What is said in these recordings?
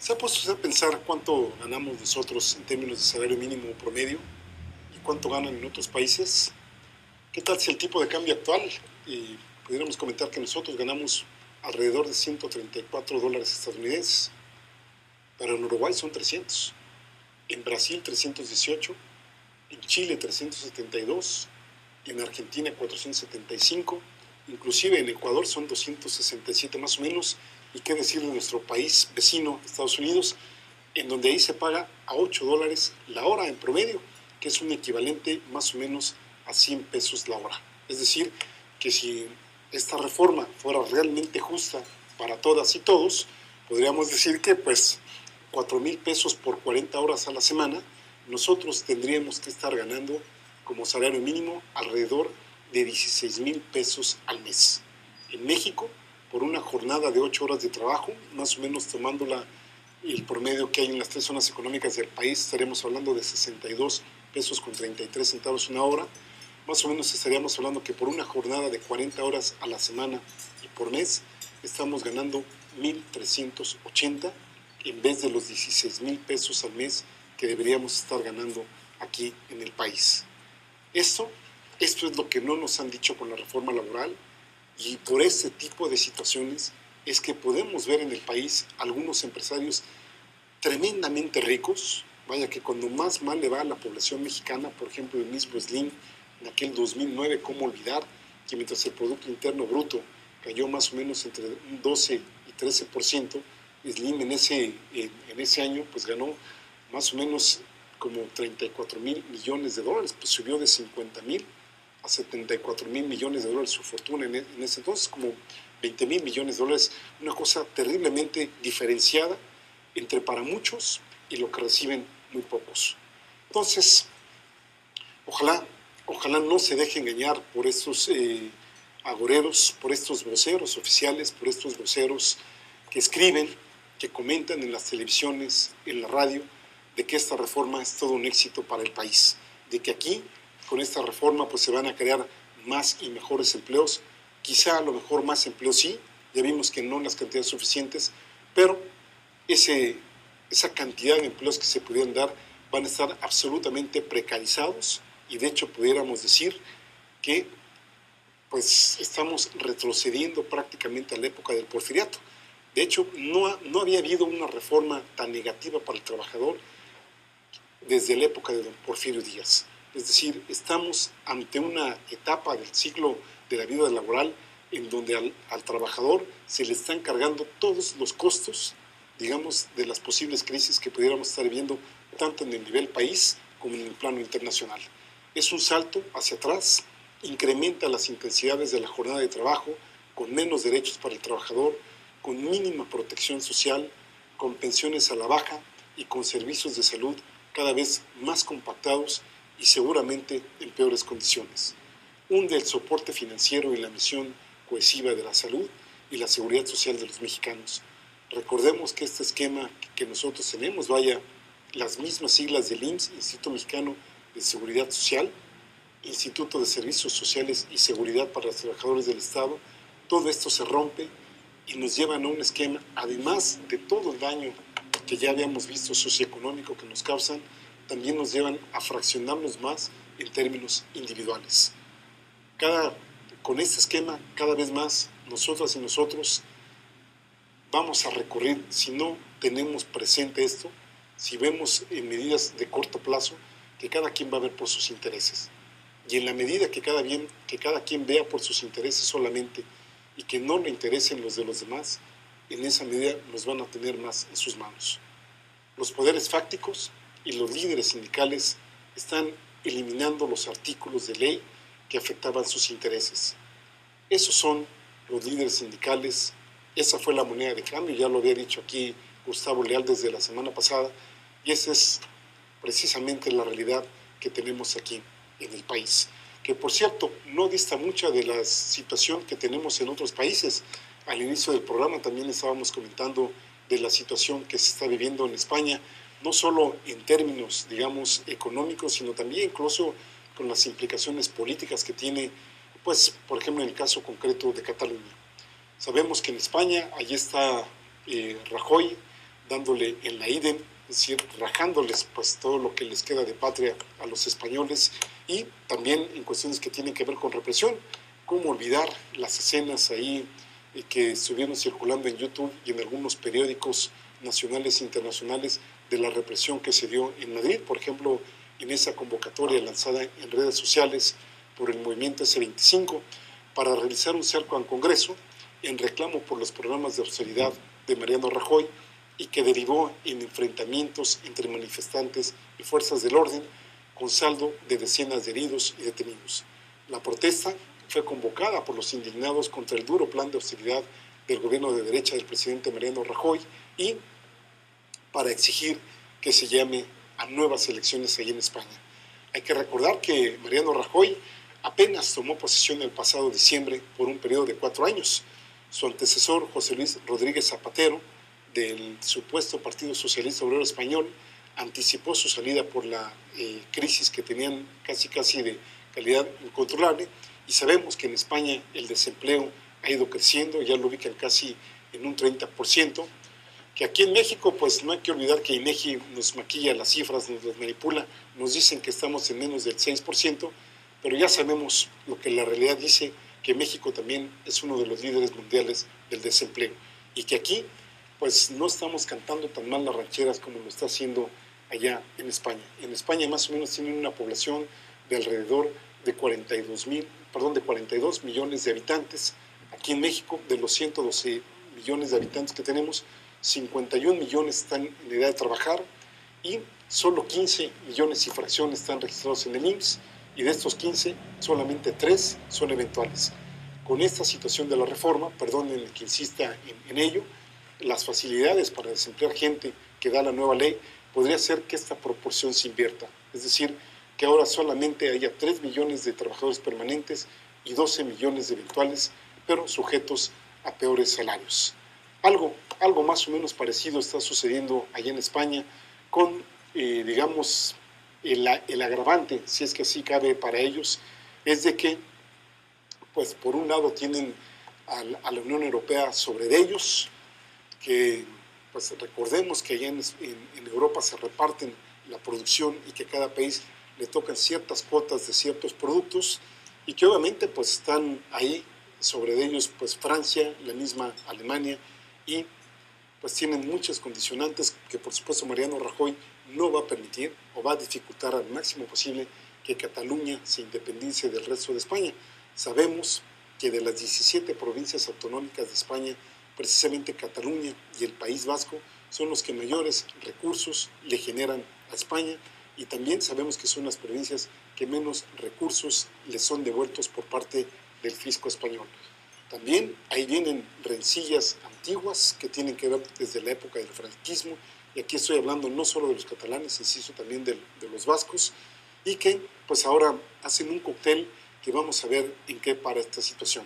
¿Se ha puesto usted a pensar cuánto ganamos nosotros en términos de salario mínimo promedio y cuánto ganan en otros países? ¿Qué tal si el tipo de cambio actual, y pudiéramos comentar que nosotros ganamos alrededor de 134 dólares estadounidenses, pero en Uruguay son 300, en Brasil 318, en Chile 372, en Argentina 475, inclusive en Ecuador son 267 más o menos, y qué decir de nuestro país vecino, Estados Unidos, en donde ahí se paga a 8 dólares la hora en promedio, que es un equivalente más o menos a 100 pesos la hora. Es decir, que si esta reforma fuera realmente justa para todas y todos, podríamos decir que pues 4,000 pesos por 40 horas a la semana, nosotros tendríamos que estar ganando como salario mínimo alrededor de 16,000 pesos al mes. En México, por una jornada de 8 horas de trabajo, más o menos tomando el promedio que hay en las 3 zonas económicas del país, estaremos hablando de 62 pesos con 33 centavos una hora. Más o menos estaríamos hablando que por una jornada de 40 horas a la semana y por mes, estamos ganando 1,380 en vez de los 16,000 pesos al mes que deberíamos estar ganando aquí en el país. Esto es lo que no nos han dicho con la reforma laboral, y por este tipo de situaciones es que podemos ver en el país algunos empresarios tremendamente ricos. Vaya que cuando más mal le va a la población mexicana, por ejemplo el mismo Slim en aquel 2009, cómo olvidar que mientras el Producto Interno Bruto cayó más o menos entre un 12 y 13%, Slim en ese año pues ganó más o menos como 34,000 millones de dólares, pues subió de 50,000 a 74,000 millones de dólares su fortuna en ese entonces, como 20,000 millones de dólares, una cosa terriblemente diferenciada entre para muchos y lo que reciben muy pocos. Entonces, ojalá no se deje engañar por estos agoreros, por estos voceros oficiales, por estos voceros que escriben, que comentan en las televisiones, en la radio, de que esta reforma es todo un éxito para el país, de que aquí con esta reforma pues se van a crear más y mejores empleos, quizá a lo mejor más empleos sí, ya vimos que no en las cantidades suficientes, pero esa cantidad de empleos que se pudieran dar van a estar absolutamente precarizados, y de hecho pudiéramos decir que pues estamos retrocediendo prácticamente a la época del porfiriato. De hecho, no había habido una reforma tan negativa para el trabajador desde la época de don Porfirio Díaz. Es decir, estamos ante una etapa del ciclo de la vida laboral en donde al trabajador se le están cargando todos los costos, digamos, de las posibles crisis que pudiéramos estar viendo tanto en el nivel país como en el plano internacional. Es un salto hacia atrás, incrementa las intensidades de la jornada de trabajo, con menos derechos para el trabajador, con mínima protección social, con pensiones a la baja y con servicios de salud cada vez más compactados y seguramente en peores condiciones. Hunde el soporte financiero y la misión cohesiva de la salud y la seguridad social de los mexicanos. Recordemos que este esquema que nosotros tenemos, las mismas siglas del IMSS, Instituto Mexicano de Seguridad Social, Instituto de Servicios Sociales y Seguridad para los Trabajadores del Estado, todo esto se rompe y nos llevan a un esquema, además de todo el daño que ya habíamos visto socioeconómico que nos causan, también nos llevan a fraccionarnos más en términos individuales. Con este esquema, cada vez más, nosotras y nosotros vamos a recurrir, si no tenemos presente esto, si vemos en medidas de corto plazo, que cada quien va a ver por sus intereses. Y en la medida que cada quien vea por sus intereses solamente y que no le interesen los de los demás, en esa medida nos van a tener más en sus manos. Los poderes fácticos y los líderes sindicales están eliminando los artículos de ley que afectaban sus intereses. Esos son los líderes sindicales, esa fue la moneda de cambio, ya lo había dicho aquí Gustavo Leal desde la semana pasada, y esa es precisamente la realidad que tenemos aquí en el país, que por cierto no dista mucho de la situación que tenemos en otros países. Al inicio del programa también estábamos comentando de la situación que se está viviendo en España, no solo en términos, digamos, económicos, sino también incluso con las implicaciones políticas que tiene, pues, por ejemplo, en el caso concreto de Cataluña. Sabemos que en España, allí está Rajoy, dándole en la idem, es decir, rajándoles pues todo lo que les queda de patria a los españoles, y también en cuestiones que tienen que ver con represión. ¿Cómo olvidar las escenas ahí que estuvieron circulando en YouTube y en algunos periódicos nacionales e internacionales de la represión que se dio en Madrid? Por ejemplo, en esa convocatoria lanzada en redes sociales por el movimiento S25 para realizar un cerco al Congreso en reclamo por los programas de austeridad de Mariano Rajoy, y que derivó en enfrentamientos entre manifestantes y fuerzas del orden, con saldo de decenas de heridos y detenidos. La protesta fue convocada por los indignados contra el duro plan de austeridad del gobierno de derecha del presidente Mariano Rajoy y para exigir que se llame a nuevas elecciones ahí en España. Hay que recordar que Mariano Rajoy apenas tomó posesión el pasado diciembre por un periodo de 4 años. Su antecesor, José Luis Rodríguez Zapatero, del supuesto Partido Socialista Obrero Español, anticipó su salida por la crisis que tenían casi de calidad incontrolable, y sabemos que en España el desempleo ha ido creciendo, ya lo ubican casi en un 30%, que aquí en México pues no hay que olvidar que INEGI nos maquilla las cifras, nos las manipula, nos dicen que estamos en menos del 6%, pero ya sabemos lo que la realidad dice, que México también es uno de los líderes mundiales del desempleo, y que aquí pues no estamos cantando tan mal las rancheras como lo está haciendo allá en España. En España más o menos tienen una población de alrededor de 42 millones de habitantes. Aquí en México, de los 112 millones de habitantes que tenemos, 51 millones están en edad de trabajar, y solo 15 millones y fracción están registrados en el IMSS, y de estos 15, solamente 3 son eventuales. Con esta situación de la reforma, perdonen que insista en ello, las facilidades para desemplear gente que da la nueva ley, podría ser que esta proporción se invierta. Es decir, que ahora solamente haya 3 millones de trabajadores permanentes y 12 millones de eventuales, pero sujetos a peores salarios. Algo más o menos parecido está sucediendo allá en España con, digamos, el agravante, si es que así cabe para ellos, es de que, pues por un lado tienen a la Unión Europea sobre ellos, que pues recordemos que allá en Europa se reparten la producción y que cada país le tocan ciertas cuotas de ciertos productos, y que obviamente pues están ahí sobre ellos pues Francia, la misma Alemania, y pues tienen muchas condicionantes que por supuesto Mariano Rajoy no va a permitir o va a dificultar al máximo posible que Cataluña se independice del resto de España. Sabemos que de las 17 provincias autonómicas de España, precisamente Cataluña y el País Vasco son los que mayores recursos le generan a España, y también sabemos que son las provincias que menos recursos le son devueltos por parte del fisco español. También ahí vienen rencillas antiguas que tienen que ver desde la época del franquismo, y aquí estoy hablando no solo de los catalanes, insisto, también de los vascos, y que pues ahora hacen un cóctel que vamos a ver en qué para esta situación.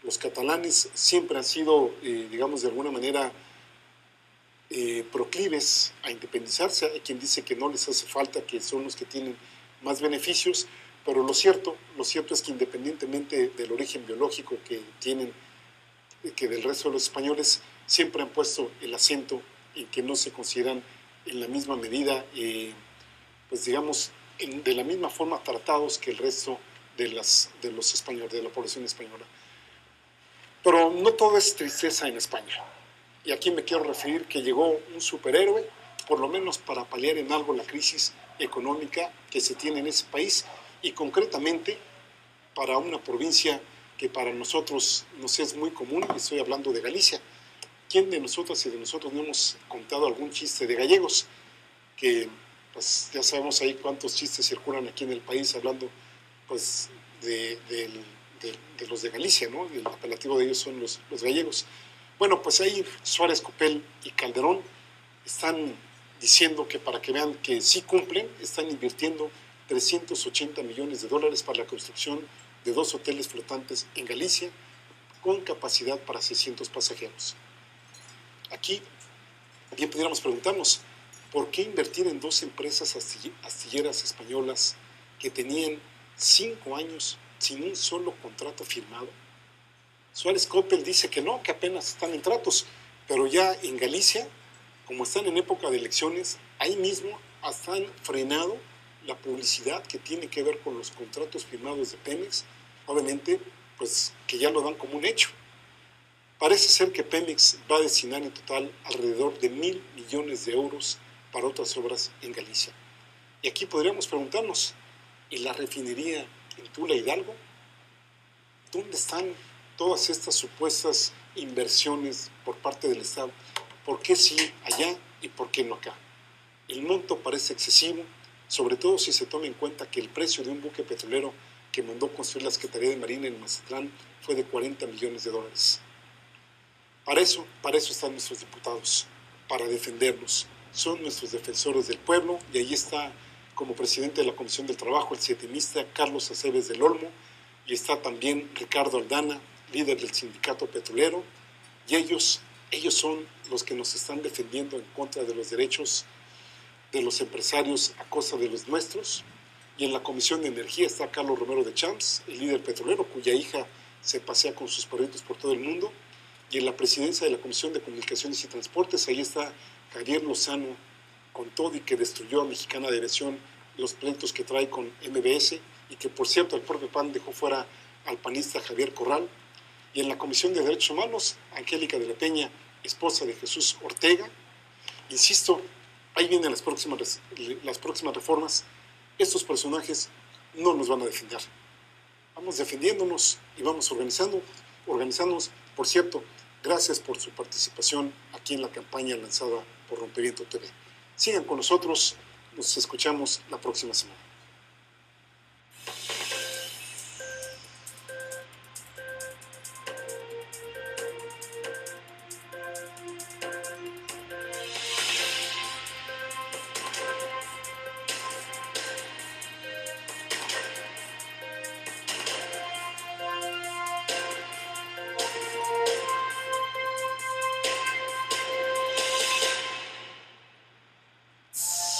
Los catalanes siempre han sido, digamos, de alguna manera proclives a independizarse. Hay quien dice que no les hace falta, que son los que tienen más beneficios, pero lo cierto es que independientemente del origen biológico que tienen, que del resto de los españoles, siempre han puesto el acento en que no se consideran en la misma medida, pues digamos, de la misma forma tratados que el resto de los españoles, de la población española. Pero no todo es tristeza en España. Y aquí me quiero referir que llegó un superhéroe, por lo menos para paliar en algo la crisis económica que se tiene en ese país, y concretamente para una provincia que para nosotros nos es muy común, y estoy hablando de Galicia. ¿Quién de nosotras y de nosotros no hemos contado algún chiste de gallegos? Que pues ya sabemos ahí cuántos chistes circulan aquí en el país hablando pues de los de Galicia, ¿no? El apelativo de ellos son los gallegos. Bueno, pues ahí Suárez, Copel y Calderón están diciendo que, para que vean que sí cumplen, están invirtiendo 380 millones de dólares para la construcción de 2 hoteles flotantes en Galicia con capacidad para 600 pasajeros. Aquí bien pudiéramos preguntarnos, ¿por qué invertir en 2 empresas astilleras españolas que tenían 5 años sin un solo contrato firmado? Suárez Coppel dice que no, que apenas están en tratos, pero ya en Galicia como están en época de elecciones, ahí mismo hasta han frenado la publicidad que tiene que ver con los contratos firmados de Pemex, obviamente, pues que ya lo dan como un hecho. Parece ser que Pemex va a destinar en total alrededor de 1,000 millones de euros para otras obras en Galicia. Y aquí podríamos preguntarnos, ¿y la refinería en Tula Hidalgo? ¿Dónde están todas estas supuestas inversiones por parte del Estado? ¿Por qué sí allá y por qué no acá? El monto parece excesivo, sobre todo si se toma en cuenta que el precio de un buque petrolero que mandó construir la Secretaría de Marina en Mazatlán fue de 40 millones de dólares. Para eso están nuestros diputados, para defendernos. Son nuestros defensores del pueblo, y ahí está como presidente de la Comisión del Trabajo el setemista Carlos Aceves del Olmo, y está también Ricardo Aldana, líder del sindicato petrolero, y ellos son los que nos están defendiendo en contra de los derechos de los empresarios a costa de los nuestros. Y en la Comisión de Energía está Carlos Romero de Champs, el líder petrolero, cuya hija se pasea con sus perritos por todo el mundo. Y en la presidencia de la Comisión de Comunicaciones y Transportes, ahí está Javier Lozano, con todo y que destruyó a Mexicana de Aviación, los pleitos que trae con MBS, y que por cierto el propio PAN dejó fuera al panista Javier Corral. Y en la Comisión de Derechos Humanos, Angélica de la Peña, esposa de Jesús Ortega. Insisto, ahí vienen las próximas reformas. Estos personajes no nos van a defender. Vamos defendiéndonos y vamos organizándonos. Por cierto, gracias por su participación aquí en la campaña lanzada por Rompeviento TV. Sigan con nosotros, nos escuchamos la próxima semana.